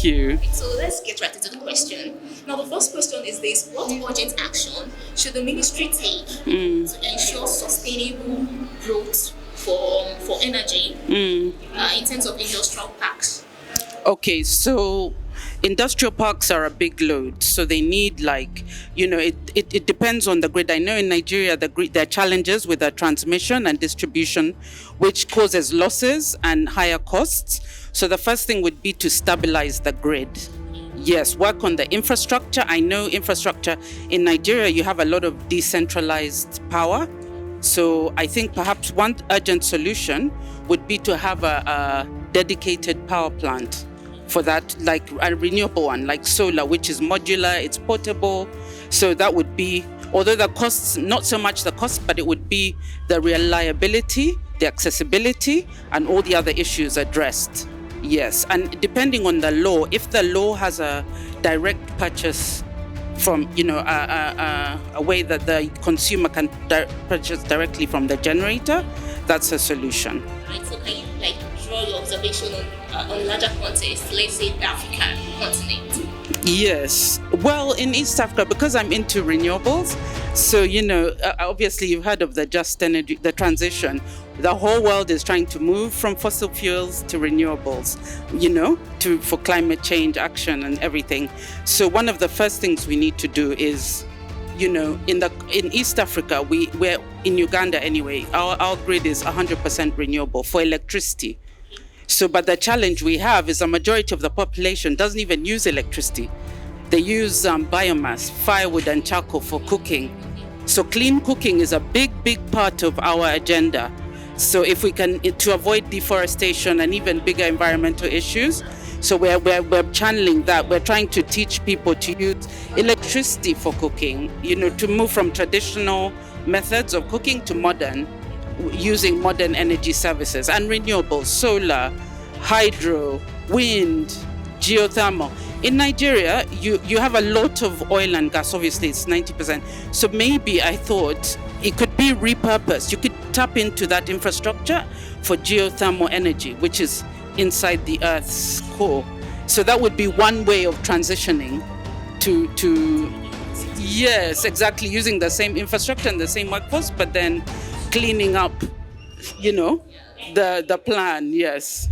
Thank you. So let's get right into the question. Now, the first question is this: what urgent action should the ministry take to ensure sustainable growth for energy in terms of industrial parks? Okay, so industrial parks are a big load, so they need it depends on the grid. I know in Nigeria there are challenges with the transmission and distribution, which causes losses and higher costs. So the first thing would be to stabilize the grid. Yes, work on the infrastructure. I know infrastructure in Nigeria, you have a lot of decentralized power. So I think perhaps one urgent solution would be to have a dedicated power plant for that, like a renewable one, like solar, which is modular, it's portable. So that would be, although the costs, not so much the cost, but it would be the reliability, the accessibility, and all the other issues addressed. Yes, and depending on the law, if the law has a direct purchase from, a way that the consumer can purchase directly from the generator, that's a solution. Right, so can you draw your observation on larger context, let's say the African continent? Yes. Well, in East Africa, because I'm into renewables, so, obviously you've heard of the just energy, the transition. The whole world is trying to move from fossil fuels to renewables, for climate change action and everything. So one of the first things we need to do is, in East Africa, we're in Uganda anyway, our grid is 100% renewable for electricity. So, but the challenge we have is a majority of the population doesn't even use electricity. They use biomass, firewood and charcoal for cooking. So clean cooking is a big part of our agenda. So if we can, to avoid deforestation and even bigger environmental issues, so we're channeling that. We're trying to teach people to use electricity for cooking, to move from traditional methods of cooking to modern, using modern energy services and renewables, solar, hydro, wind, geothermal. In Nigeria, you have a lot of oil and gas, obviously it's 90%. So maybe I thought it could be repurposed. You could tap into that infrastructure for geothermal energy, which is inside the Earth's core. So that would be one way of transitioning to yes, exactly, using the same infrastructure and the same workforce, but then cleaning up, the plan, yes.